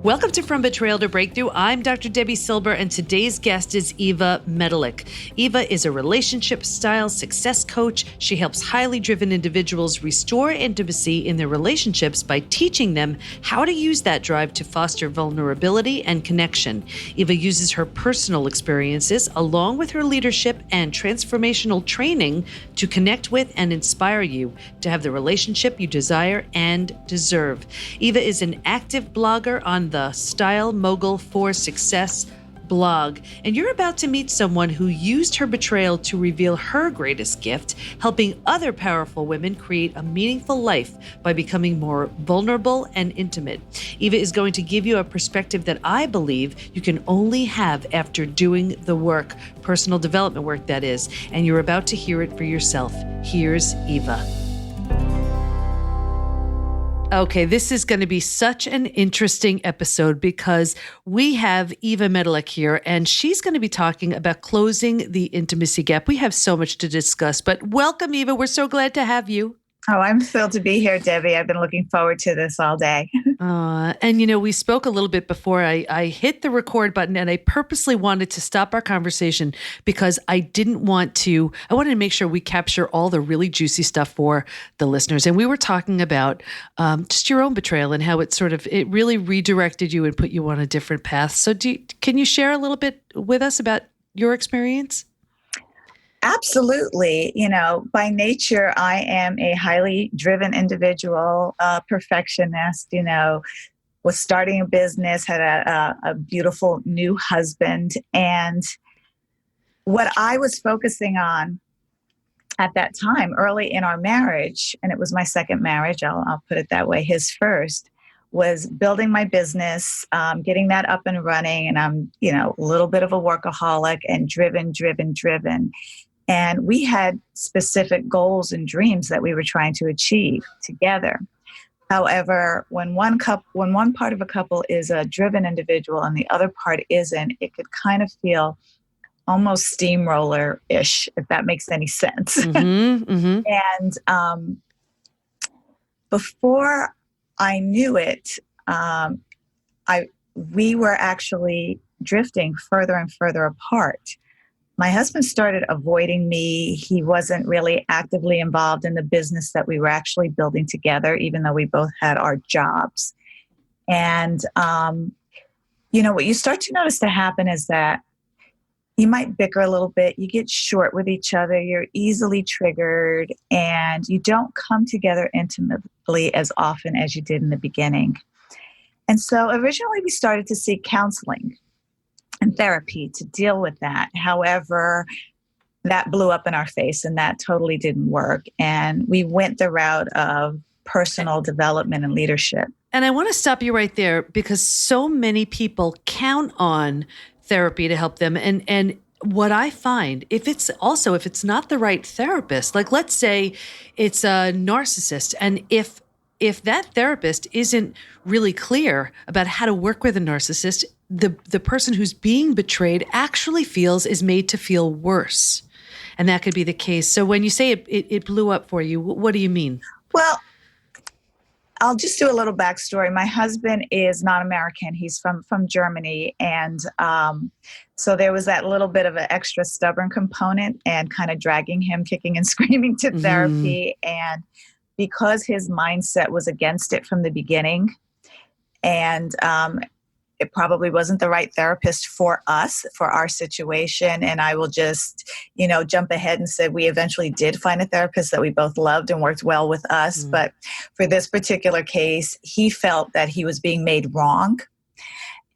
Welcome to From Betrayal to Breakthrough. I'm Dr. Debi Silber, and today's guest is Eva Medilek. Eva is a relationship style success coach. She helps highly driven individuals restore intimacy in their relationships by teaching them how to use that drive to foster vulnerability and connection. Eva uses her personal experiences along with her leadership and transformational training to connect with and inspire you to have the relationship you desire and deserve. Eva is an active blogger on the Style Mogul for Success blog, and you're about to meet someone who used her betrayal to reveal her greatest gift, helping other powerful women create a meaningful life by becoming more vulnerable and intimate. Eva is going to give you a perspective that I believe you can only have after doing the work, personal development work that is, and you're about to hear it for yourself. Here's Eva. Okay, this is going to be such an interesting episode because we have Eva Medilek here, and she's going to be talking about closing the intimacy gap. We have so much to discuss, but welcome, Eva. We're so glad to have you. Oh, I'm thrilled to be here, Debbie. I've been looking forward to this all day. And, we spoke a little bit before I hit the record button, and I purposely wanted to stop our conversation because I wanted to make sure we capture all the really juicy stuff for the listeners. And we were talking about just your own betrayal and how it really redirected you and put you on a different path. So can you share a little bit with us about your experience? Absolutely. By nature, I am a highly driven individual, perfectionist, was starting a business, had a beautiful new husband. And what I was focusing on at that time, early in our marriage, and it was my second marriage, I'll put it that way, his first, was building my business, getting that up and running. And I'm, a little bit of a workaholic and driven. And we had specific goals and dreams that we were trying to achieve together. However, when one part of a couple is a driven individual and the other part isn't, it could kind of feel almost steamroller-ish, if that makes any sense. Mm-hmm, mm-hmm. And before I knew it, we were actually drifting further and further apart. My husband started avoiding me. He wasn't really actively involved in the business that we were actually building together, even though we both had our jobs. And, what you start to notice to happen is that you might bicker a little bit. You get short with each other. You're easily triggered, and you don't come together intimately as often as you did in the beginning. And so originally we started to seek counseling and therapy to deal with that. However, that blew up in our face and that totally didn't work. And we went the route of personal development and leadership. And I want to stop you right there because so many people count on therapy to help them. And what I find, if it's not the right therapist, like let's say it's a narcissist, and if that therapist isn't really clear about how to work with a narcissist, the person who's being betrayed actually is made to feel worse. And that could be the case. So when you say it blew up for you, what do you mean? Well, I'll just do a little backstory. My husband is not American. He's from Germany. And so there was that little bit of an extra stubborn component and kind of dragging him kicking and screaming to therapy. And because his mindset was against it from the beginning, and it probably wasn't the right therapist for us, for our situation. And I will just, jump ahead and say we eventually did find a therapist that we both loved and worked well with us. Mm. But for this particular case, he felt that he was being made wrong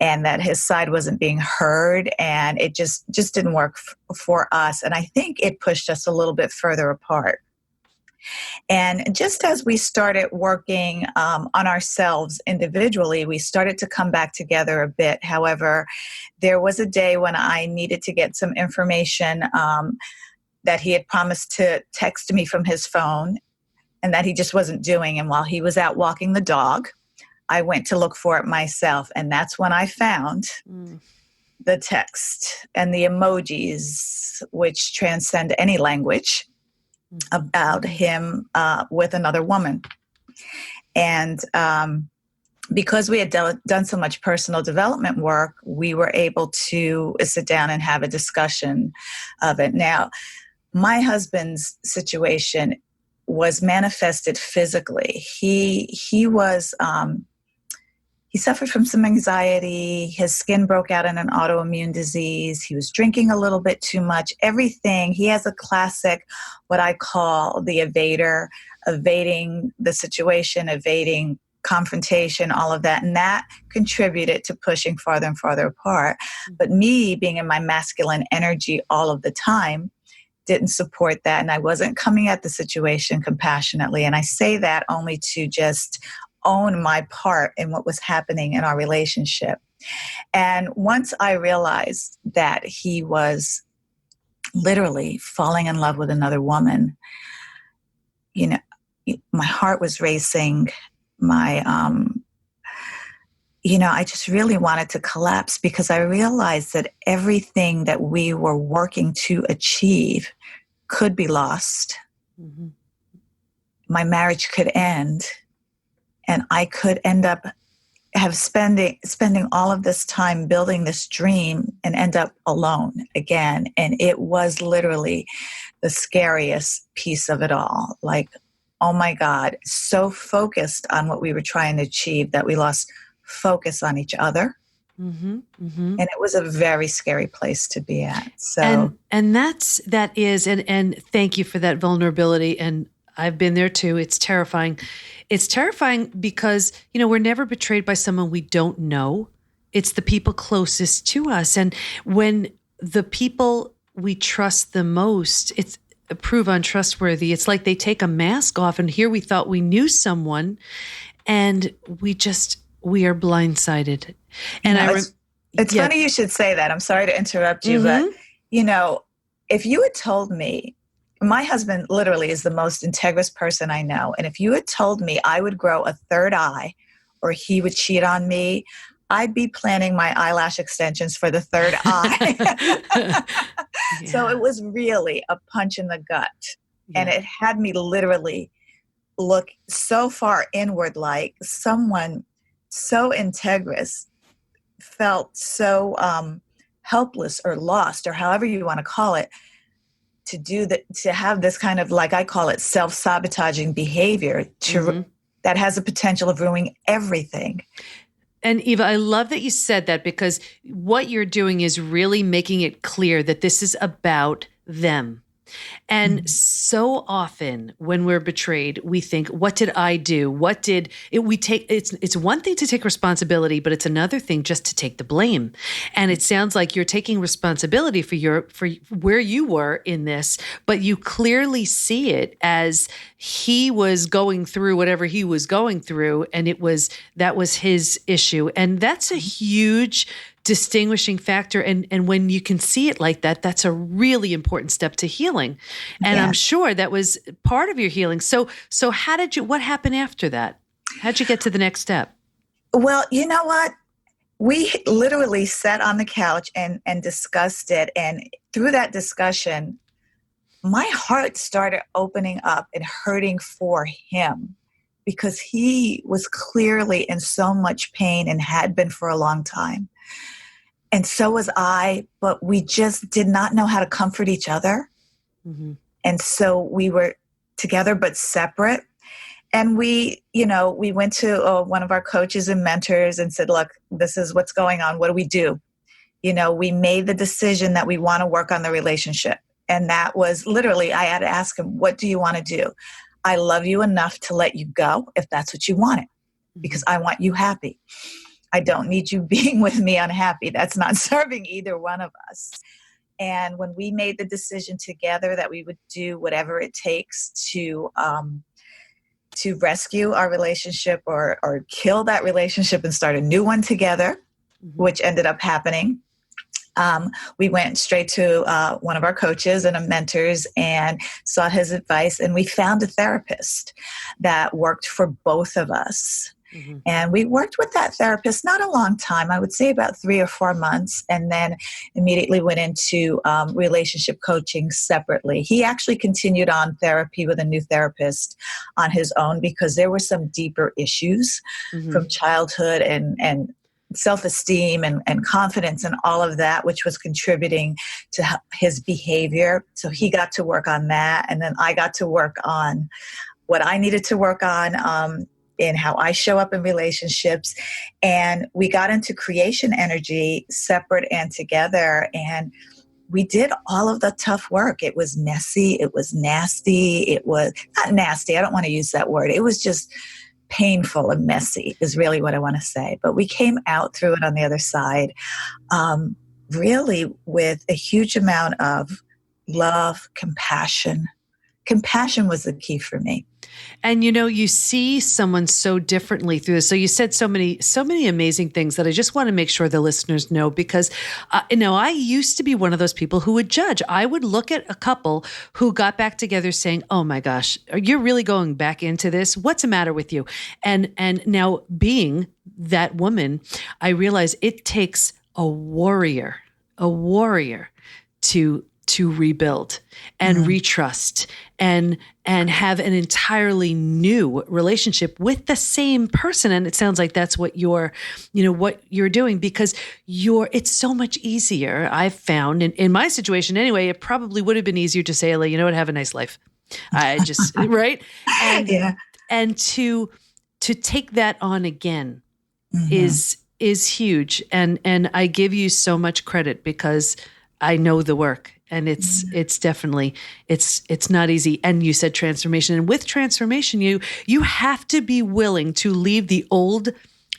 and that his side wasn't being heard. And it just didn't work for us. And I think it pushed us a little bit further apart. And just as we started working on ourselves individually, we started to come back together a bit. However, there was a day when I needed to get some information that he had promised to text me from his phone and that he just wasn't doing. And while he was out walking the dog, I went to look for it myself. And that's when I found the text and the emojis, which transcend any language, about him with another woman. And because we had done so much personal development work, we were able to sit down and have a discussion of it. Now, my husband's situation was manifested physically. He was he suffered from some anxiety. His skin broke out in an autoimmune disease. He was drinking a little bit too much. Everything. He has a classic, what I call the evader, evading the situation, evading confrontation, all of that. And that contributed to pushing farther and farther apart. But me being in my masculine energy all of the time didn't support that. And I wasn't coming at the situation compassionately. And I say that only to just own my part in what was happening in our relationship. And once I realized that he was literally falling in love with another woman, you know, my heart was racing. I just really wanted to collapse, because I realized that everything that we were working to achieve could be lost. Mm-hmm. My marriage could end, and I could end up spending all of this time building this dream and end up alone again. And it was literally the scariest piece of it all. Like, oh my God, so focused on what we were trying to achieve that we lost focus on each other. Mm-hmm, mm-hmm. And it was a very scary place to be at. So, and that is, thank you for that vulnerability. And I've been there too. It's terrifying. It's terrifying because, we're never betrayed by someone we don't know. It's the people closest to us. And when the people we trust the most, it's prove untrustworthy. It's like they take a mask off, and here we thought we knew someone, and we are blindsided. And it's funny you should say that. I'm sorry to interrupt you, mm-hmm. but if you had told me, my husband literally is the most integrous person I know. And if you had told me I would grow a third eye or he would cheat on me, I'd be planning my eyelash extensions for the third eye. Yeah. So it was really a punch in the gut. Yeah. And it had me literally look so far inward, like someone so integrous felt so helpless or lost, or however you want to call it, to have this kind of, like I call it, self-sabotaging behavior mm-hmm. that has the potential of ruining everything. And Eva, I love that you said that, because what you're doing is really making it clear that this is about them. And mm-hmm. so often when we're betrayed, we think, what did I do? It's one thing to take responsibility, but it's another thing just to take the blame. And it sounds like you're taking responsibility for where you were in this, but you clearly see it as he was going through whatever he was going through, and that was his issue. And that's a huge distinguishing factor. And when you can see it like that, that's a really important step to healing. And yeah. I'm sure that was part of your healing. So what happened after that? How'd you get to the next step? Well, you know what? We literally sat on the couch and discussed it. And through that discussion, my heart started opening up and hurting for him, because he was clearly in so much pain and had been for a long time. And so was I, but we just did not know how to comfort each other. Mm-hmm. And so we were together but separate. And we went to one of our coaches and mentors and said, look, this is what's going on. What do we do? We made the decision that we want to work on the relationship. And that was literally, I had to ask him, what do you want to do? I love you enough to let you go if that's what you wanted, because I want you happy. I don't need you being with me unhappy. That's not serving either one of us. And when we made the decision together that we would do whatever it takes to rescue our relationship or kill that relationship and start a new one together, mm-hmm. which ended up happening, we went straight to one of our coaches and mentors and sought his advice. And we found a therapist that worked for both of us. Mm-hmm. And we worked with that therapist, not a long time, I would say about 3 or 4 months, and then immediately went into relationship coaching separately. He actually continued on therapy with a new therapist on his own because there were some deeper issues from childhood and self-esteem and confidence and all of that, which was contributing to his behavior. So he got to work on that. And then I got to work on what I needed to work on in how I show up in relationships. And we got into creation energy separate and together. And we did all of the tough work. It was messy. It was nasty. It was not nasty. I don't want to use that word. It was just painful and messy is really what I want to say. But we came out through it on the other side, really with a huge amount of love, compassion. Compassion was the key for me. And, you see someone so differently through this. So you said so many amazing things that I just want to make sure the listeners know, because, I used to be one of those people who would judge. I would look at a couple who got back together saying, oh my gosh, you're really going back into this. What's the matter with you? And now being that woman, I realize it takes a warrior to rebuild and retrust and have an entirely new relationship with the same person. And it sounds like that's what you're doing, because it's so much easier. I've found in my situation anyway, it probably would have been easier to say, you know what, have a nice life. I just, right. And, and to take that on again is huge. And I give you so much credit because I know the work. And it's definitely, it's not easy. And you said transformation. And with transformation, you have to be willing to leave the old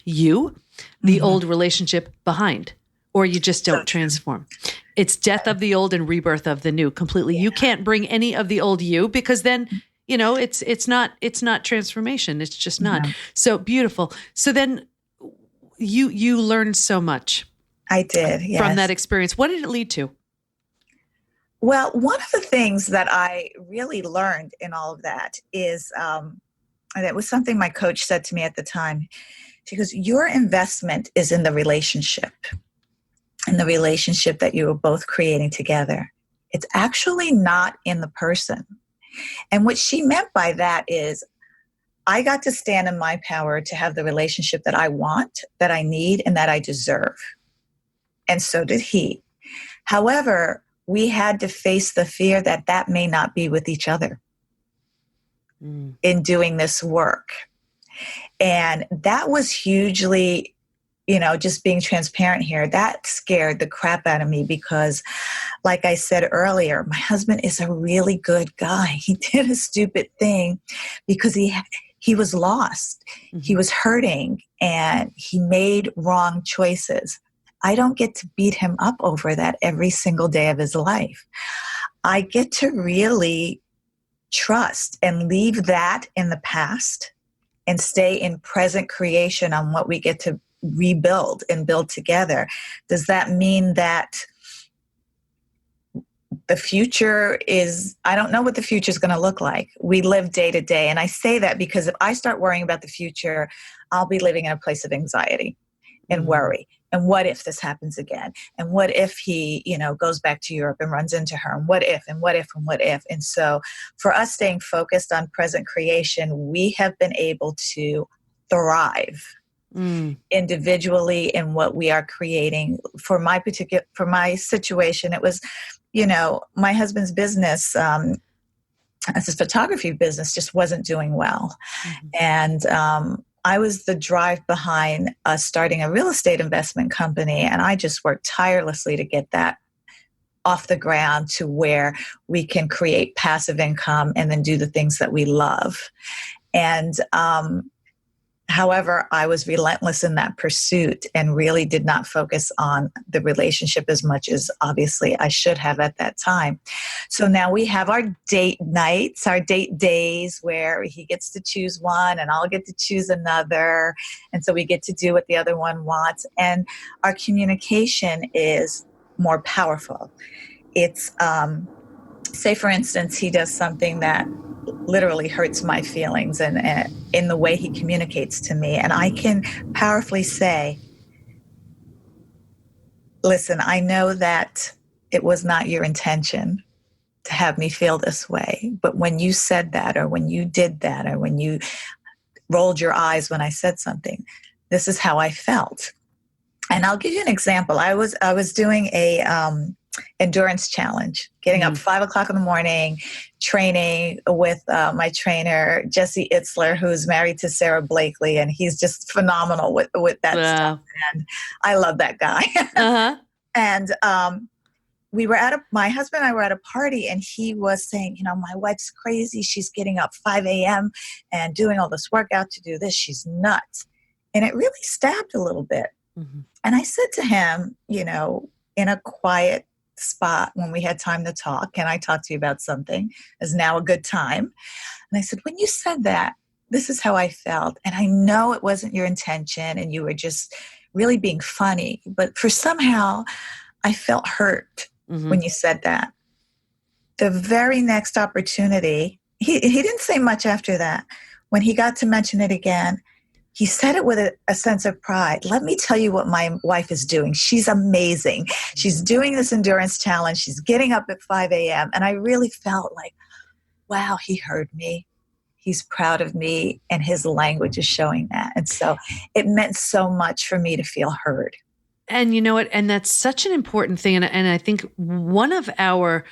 the old relationship behind, or you just don't transform. It's death of the old and rebirth of the new completely. You can't bring any of the old you, because then, it's not transformation. It's just not. So beautiful. So then you learned so much. I did, yes. From that experience. What did it lead to? Well, one of the things that I really learned in all of that is, and it was something my coach said to me at the time. She goes, your investment is in the relationship that you are both creating together. It's actually not in the person. And what she meant by that is, I got to stand in my power to have the relationship that I want, that I need, and that I deserve. And so did he. However, we had to face the fear that may not be with each other in doing this work. And that was hugely, just being transparent here, that scared the crap out of me because, like I said earlier, my husband is a really good guy. He did a stupid thing because he was lost. He was hurting and he made wrong choices. I don't get to beat him up over that every single day of his life. I get to really trust and leave that in the past and stay in present creation on what we get to rebuild and build together. Does that mean that the future I don't know what the future is going to look like. We live day to day. And I say that because if I start worrying about the future, I'll be living in a place of anxiety and worry. And what if this happens again? And what if he, goes back to Europe and runs into her? And what if, and what if, and what if? And so for us staying focused on present creation, we have been able to thrive individually in what we are creating. For my situation, it was, my husband's business, as his photography business just wasn't doing well. And, I was the drive behind us starting a real estate investment company, and I just worked tirelessly to get that off the ground to where we can create passive income and then do the things that we love. And however, I was relentless in that pursuit and really did not focus on the relationship as much as obviously I should have at that time. So now we have our date nights, our date days where he gets to choose one and I'll get to choose another. And so we get to do what the other one wants. And our communication is more powerful. It's say, for instance, he does something that literally hurts my feelings and in the way he communicates to me. And I can powerfully say, listen, I know that it was not your intention to have me feel this way. But when you said that, or when you did that, or when you rolled your eyes when I said something, this is how I felt. And I'll give you an example. I was doing a endurance challenge, getting up 5 o'clock in the morning, training with my trainer, Jesse Itzler, who's married to Sarah Blakely, and he's just phenomenal with that stuff. And I love that guy. And my husband and I were at a party, and he was saying, my wife's crazy. She's getting up 5 a.m. and doing all this workout to do this. She's nuts. And it really stabbed a little bit. Mm-hmm. And I said to him, in a quiet spot when we had time to talk, can I talk to you about something? Is now a good time? And I said, when you said that, this is how I felt. And I know it wasn't your intention and you were just really being funny, but for somehow I felt hurt when you said that. The very next opportunity, he didn't say much after that. When he got to mention it again, he said it with a sense of pride. Let me tell you what my wife is doing. She's amazing. She's doing this endurance challenge. She's getting up at 5 a.m. And I really felt like, wow, he heard me. He's proud of me. And his language is showing that. And so it meant so much for me to feel heard. And you know what? And that's such an important thing. And I think one of our,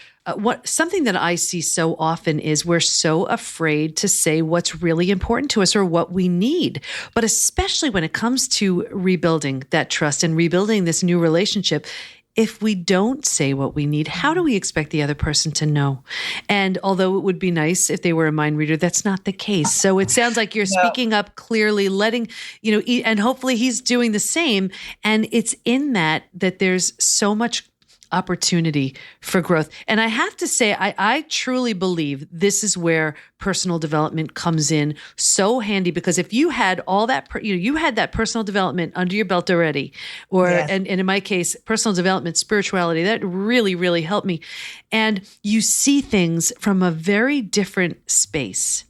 something that I see so often is we're so afraid to say what's really important to us or what we need. But especially when it comes to rebuilding that trust and rebuilding this new relationship, if we don't say what we need, how do we expect the other person to know? And although it would be nice if they were a mind reader, that's not the case. So it sounds like you're speaking up clearly, letting, and hopefully he's doing the same. And it's in that there's so much opportunity for growth. And I have to say, I truly believe this is where personal development comes in so handy, because if you had all that, you had that personal development under your belt already, or, and in my case, personal development, spirituality, that really, really helped me. And you see things from a very different space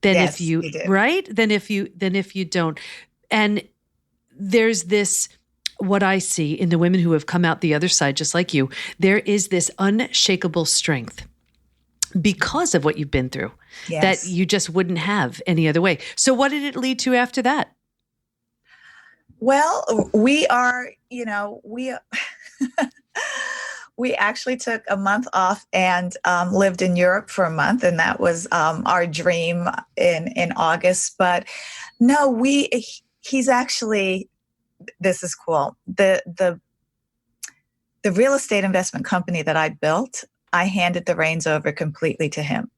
than if you right? Than if you don't. And there's this, what I see in the women who have come out the other side, just like you, there is this unshakable strength because of what you've been through that you just wouldn't have any other way. So what did it lead to after that? Well, we actually took a month off and lived in Europe for a month. And that was our dream in August. But no, he's actually, this is cool. The real estate investment company that I built, I handed the reins over completely to him.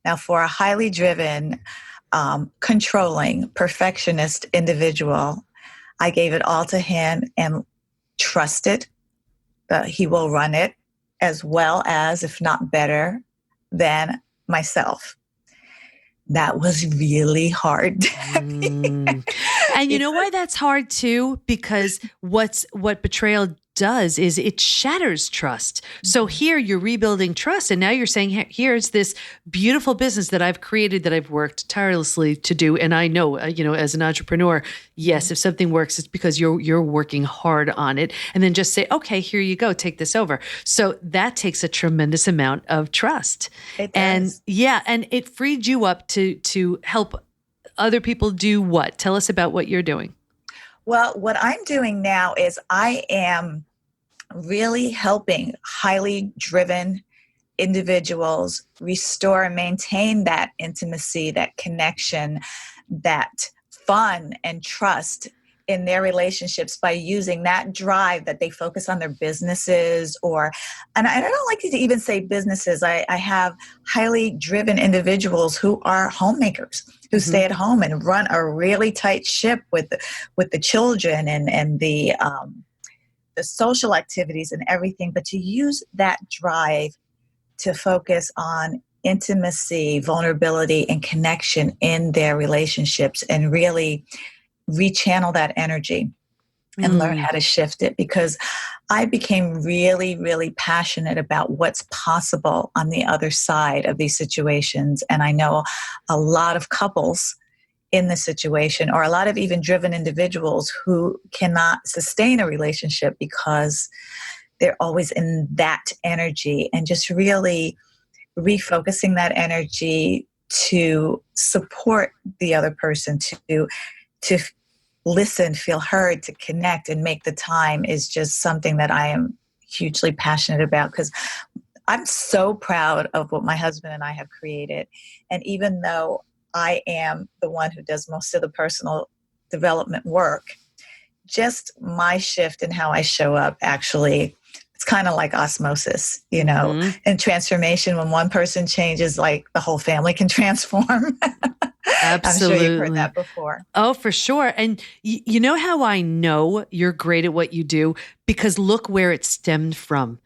Now, for a highly driven, controlling, perfectionist individual, I gave it all to him and trusted that he will run it as well as, if not better, than myself. That was really hard. And you know why that's hard too? Because what betrayal does is it shatters trust. So here you're rebuilding trust, and now you're saying, here's this beautiful business that I've created, that I've worked tirelessly to do. And I know, as an entrepreneur, yes, if something works, it's because you're working hard on it. And then just say, okay, here you go, take this over. So that takes a tremendous amount of trust. It does. And it freed you up to help other people do what? Tell us about what you're doing. Well, what I'm doing now is I am really helping highly driven individuals restore and maintain that intimacy, that connection, that fun and trust in their relationships by using that drive that they focus on their businesses and I don't like to even say businesses. I have highly driven individuals who are homemakers, who stay at home and run a really tight ship with the children and the social activities and everything, but to use that drive to focus on intimacy, vulnerability, and connection in their relationships and really rechannel that energy. and learn how to shift it, because I became really, really passionate about what's possible on the other side of these situations. And I know a lot of couples in the situation, or a lot of even driven individuals who cannot sustain a relationship because they're always in that energy, and just really refocusing that energy to support the other person, to listen, feel heard, to connect and make the time, is just something that I am hugely passionate about, because I'm so proud of what my husband and I have created. And even though I am the one who does most of the personal development work, just my shift in how I show up, actually, it's kind of like osmosis, and transformation. When one person changes, like the whole family can transform. Absolutely. I'm sure you've heard that before. Oh, for sure. And you know how I know you're great at what you do? Because look where it stemmed from.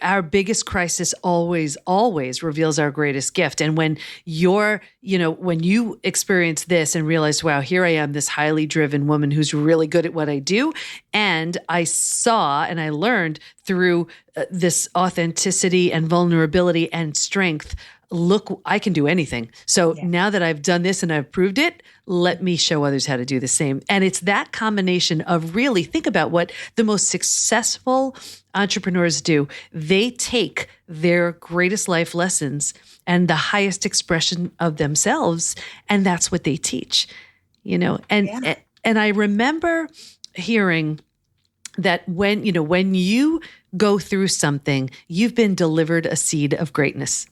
Our biggest crisis always reveals our greatest gift. And when when you experience this and realize, wow, here I am, this highly driven woman who's really good at what I do. And I saw and I learned through this authenticity and vulnerability and strength, look, I can do anything. So now that I've done this and I've proved it, let me show others how to do the same. And it's that combination of, really think about what the most successful entrepreneurs do. They take their greatest life lessons and the highest expression of themselves, and that's what they teach, and I remember hearing that when you go through something, you've been delivered a seed of greatness.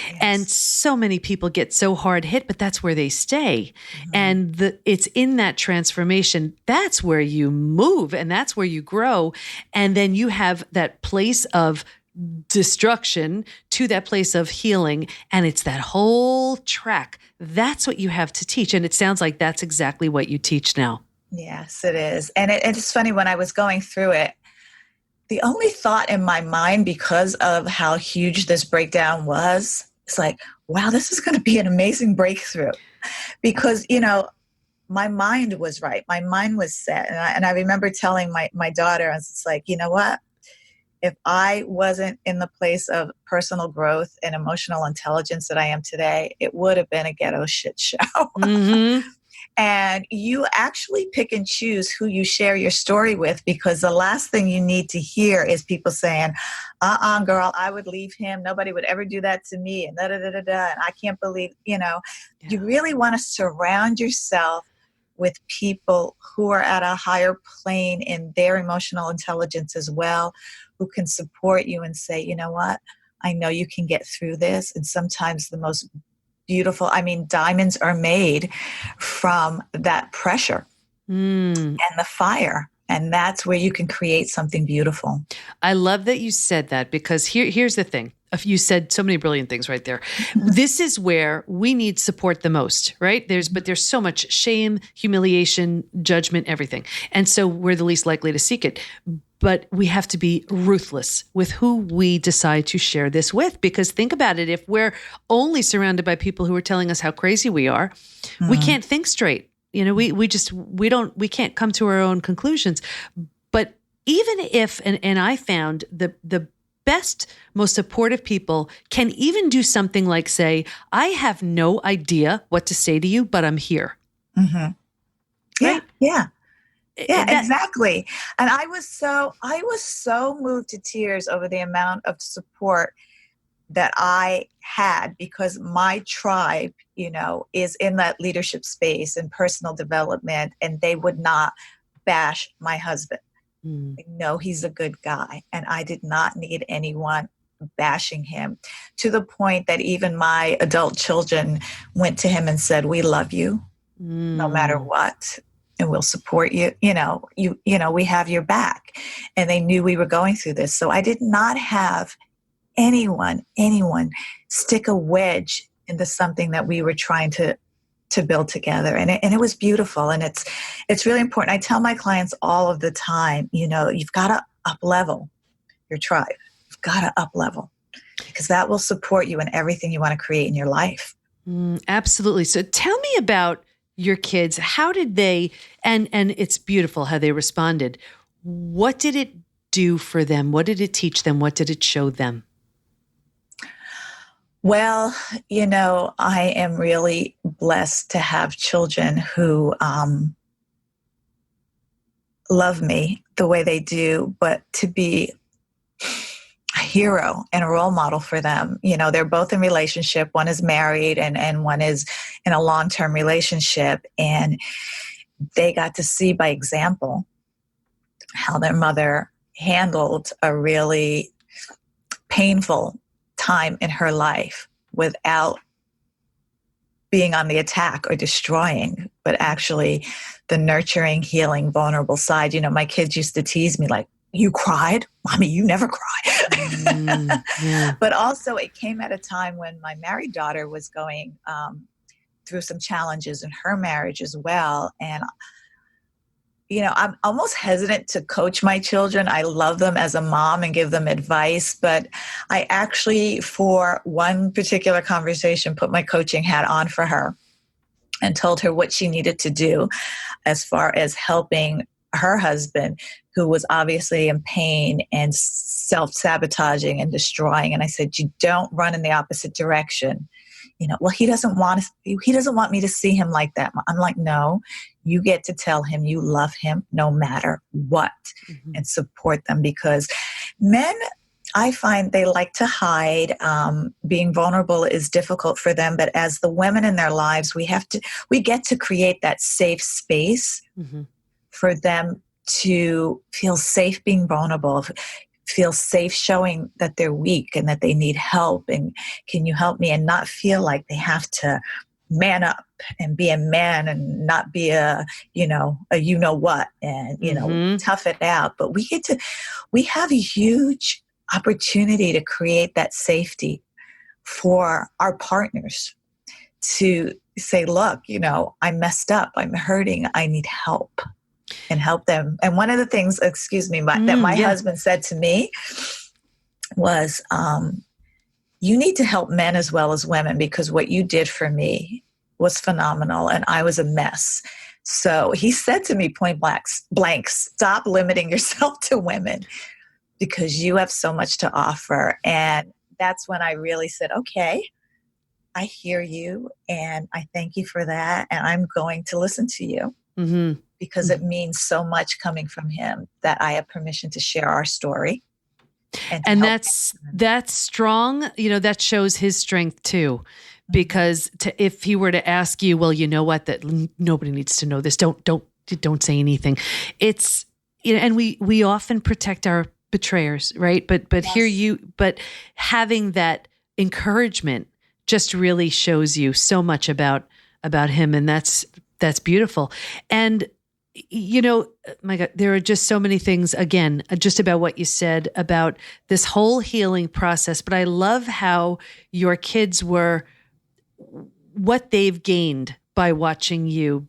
Yes. And so many people get so hard hit, but that's where they stay. Mm-hmm. And it's in that transformation, that's where you move and that's where you grow. And then you have that place of destruction to that place of healing. And it's that whole track. That's what you have to teach. And it sounds like that's exactly what you teach now. Yes, it is. And it's funny, when I was going through it, the only thought in my mind, because of how huge this breakdown was, it's like, wow, this is going to be an amazing breakthrough. Because, my mind was right. My mind was set. And I remember telling my daughter, I was like, you know what? If I wasn't in the place of personal growth and emotional intelligence that I am today, it would have been a ghetto shit show. Mm-hmm. And you actually pick and choose who you share your story with, because the last thing you need to hear is people saying, girl, I would leave him. Nobody would ever do that to me. And and I can't believe, You really want to surround yourself with people who are at a higher plane in their emotional intelligence as well, who can support you and say, you know what, I know you can get through this. And sometimes the most beautiful, diamonds are made from that pressure and the fire. And that's where you can create something beautiful. I love that you said that, because here's the thing. You said so many brilliant things right there. This is where we need support the most, right? But there's so much shame, humiliation, judgment, everything. And so we're the least likely to seek it. But we have to be ruthless with who we decide to share this with, because think about it. If we're only surrounded by people who are telling us how crazy we are, we can't think straight. We can't come to our own conclusions. But even if, and I found the best, most supportive people can even do something like say, I have no idea what to say to you, but I'm here. Mm-hmm. Right? Yeah. Exactly. And I was so moved to tears over the amount of support that I had, because my tribe, is in that leadership space and personal development, and they would not bash my husband. I know he's a good guy, and I did not need anyone bashing him, to the point that even my adult children went to him and said, we love you no matter what. And we'll support you. We have your back. And they knew we were going through this. So I did not have anyone stick a wedge into something that we were trying to build together. And it was beautiful. And it's really important. I tell my clients all of the time, you've got to up-level your tribe. You've got to up-level, because that will support you in everything you want to create in your life. Absolutely. So tell me about your kids, how did they, and it's beautiful how they responded. What did it do for them? What did it teach them? What did it show them? Well, I am really blessed to have children who love me the way they do, but to be a hero and a role model for them. They're both in relationship. One is married and one is in a long-term relationship. And they got to see by example how their mother handled a really painful time in her life without being on the attack or destroying, but actually the nurturing, healing, vulnerable side. My kids used to tease me like, "You cried? Mommy, you never cry." Yeah. But also it came at a time when my married daughter was going through some challenges in her marriage as well. And I'm almost hesitant to coach my children. I love them as a mom and give them advice, but I actually, for one particular conversation, put my coaching hat on for her and told her what she needed to do as far as helping her husband, who was obviously in pain and self-sabotaging and destroying. And I said, you don't run in the opposite direction. Well, he doesn't want me to see him like that. I'm like, no, you get to tell him you love him no matter what, and support them, because men, I find they like to hide. Being vulnerable is difficult for them, but as the women in their lives, we get to create that safe space for them to feel safe being vulnerable, feel safe showing that they're weak and that they need help, and can you help me, and not feel like they have to man up and be a man and not be a what and tough it out. But we have a huge opportunity to create that safety for our partners to say, look, I messed up, I'm hurting, I need help. And help them. And one of the things, that my husband said to me was, you need to help men as well as women, because what you did for me was phenomenal and I was a mess. So he said to me point blank, stop limiting yourself to women because you have so much to offer. And that's when I really said, okay, I hear you and I thank you for that. And I'm going to listen to you. Because it means so much coming from him that I have permission to share our story. And that's strong. That shows his strength too, because if he were to ask you, well, you know what, that nobody needs to know this. Don't say anything. It's, and we often protect our betrayers, right? But yes. But having that encouragement just really shows you so much about him. And that's beautiful. And my God, there are just so many things, again, just about what you said about this whole healing process. But I love how your kids were, what they've gained by watching you,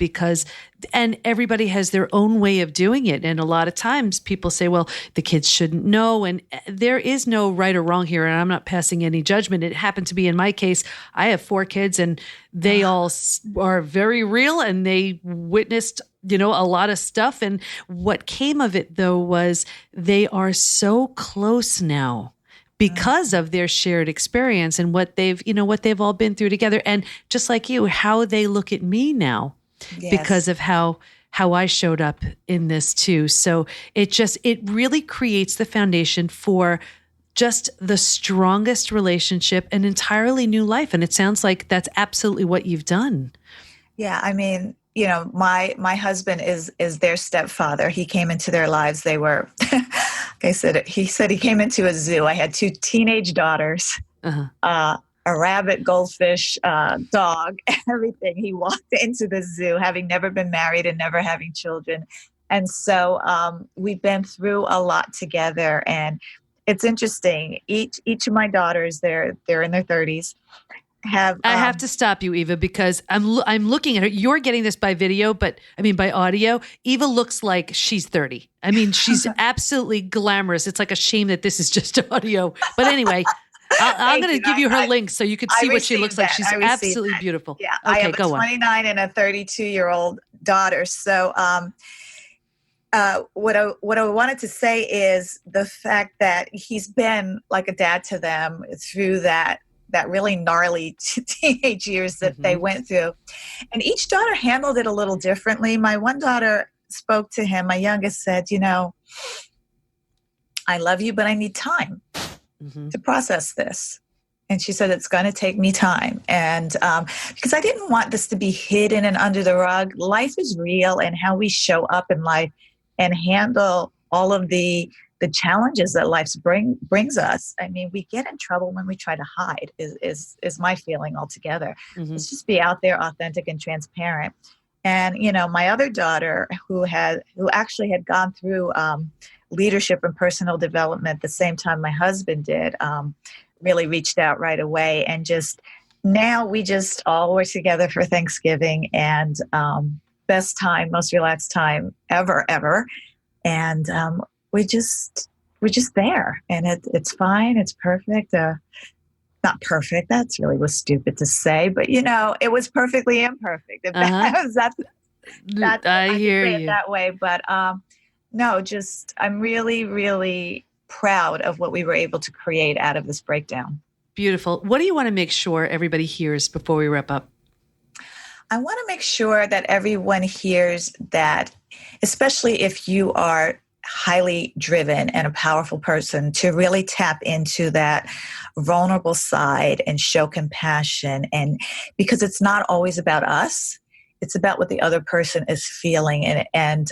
and everybody has their own way of doing it. And a lot of times people say, well, the kids shouldn't know. And there is no right or wrong here. And I'm not passing any judgment. It happened to be in my case. I have 4 kids and they all are very real and they witnessed, a lot of stuff. And what came of it though, was they are so close now because of their shared experience and what they've all been through together. And just like you, how they look at me now because of how I showed up in this too. So it really creates the foundation for just the strongest relationship, an entirely new life. And it sounds like that's absolutely what you've done. Yeah. I mean, my husband is their stepfather. He came into their lives. They were, he said he came into a zoo. I had 2 teenage daughters, a rabbit, goldfish, dog, everything. He walked into the zoo having never been married and never having children. And so we've been through a lot together. And it's interesting. Each of my daughters, they're in their 30s. I have to stop you, Eva, because I'm looking at her. You're getting this by video, by audio. Eva looks like she's 30. I mean, she's absolutely glamorous. It's like a shame that this is just audio. But anyway, I'm going to you. give you her link so you could I see what she received looks like. that. She's I received absolutely that. beautiful. Yeah, I Okay, have a go on. 29 and a 32-year-old daughter. So what I wanted to say is the fact that he's been like a dad to them through that really gnarly teenage years that they went through. And each daughter handled it a little differently. My one daughter spoke to him. My youngest said, I love you, but I need time to process this. And she said, it's going to take me time. And because I didn't want this to be hidden and under the rug. Life is real, and how we show up in life and handle all of the challenges that life brings us. I mean, we get in trouble when we try to hide is my feeling altogether. Let's just be out there, authentic and transparent. And, my other daughter who actually had gone through leadership and personal development the same time my husband did, really reached out right away. And now we just all were together for Thanksgiving, and best time, most relaxed time ever. And we're just there, and it's fine. It's perfect. Not perfect. That's really was stupid to say, but it was perfectly imperfect. If I hear say you it that way, but no, I'm really, really proud of what we were able to create out of this breakdown. Beautiful. What do you want to make sure everybody hears before we wrap up? I want to make sure that everyone hears that, especially if you are highly driven and a powerful person, to really tap into that vulnerable side and show compassion. And because it's not always about us, it's about what the other person is feeling. And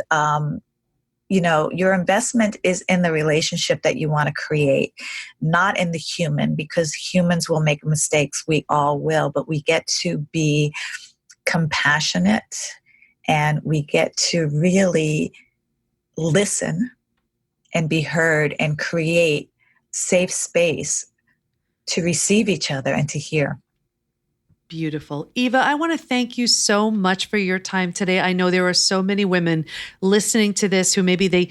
your investment is in the relationship that you want to create, not in the human, because humans will make mistakes. We all will, but we get to be compassionate, and we get to really listen and be heard and create safe space to receive each other and to hear. Beautiful. Eva, I want to thank you so much for your time today. I know there are so many women listening to this who maybe they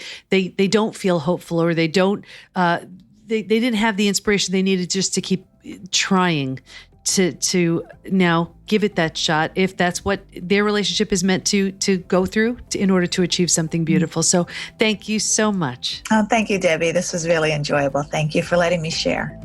don't feel hopeful, or they don't they didn't have the inspiration they needed just to keep trying to now give it that shot, if that's what their relationship is meant to go through in order to achieve something beautiful. So thank you so much. Oh, thank you, Debbie. This was really enjoyable. Thank you for letting me share.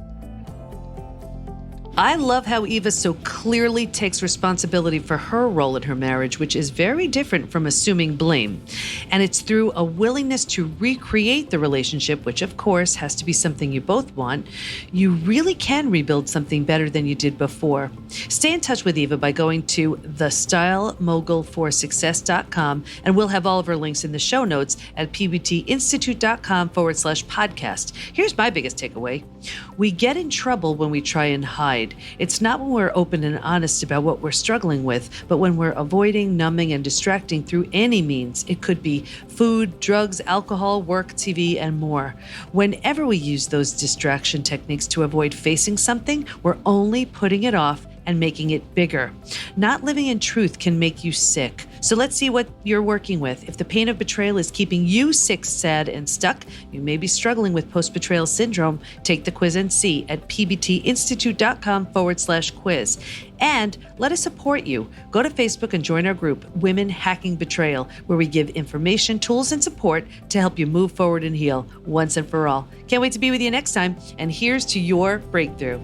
I love how Eva so clearly takes responsibility for her role in her marriage, which is very different from assuming blame. And it's through a willingness to recreate the relationship, which of course has to be something you both want, you really can rebuild something better than you did before. Stay in touch with Eva by going to thestylemogulforsuccess.com, and we'll have all of her links in the show notes at pbtinstitute.com/podcast. Here's my biggest takeaway. We get in trouble when we try and hide. It's not when we're open and honest about what we're struggling with, but when we're avoiding, numbing, and distracting through any means. It could be food, drugs, alcohol, work, TV, and more. Whenever we use those distraction techniques to avoid facing something, we're only putting it off and making it bigger. Not living in truth can make you sick. So let's see what you're working with. If the pain of betrayal is keeping you sick, sad, and stuck, you may be struggling with post-betrayal syndrome. Take the quiz and see at pbtinstitute.com/quiz. And let us support you. Go to Facebook and join our group, Women Hacking Betrayal, where we give information, tools, and support to help you move forward and heal once and for all. Can't wait to be with you next time. And here's to your breakthrough.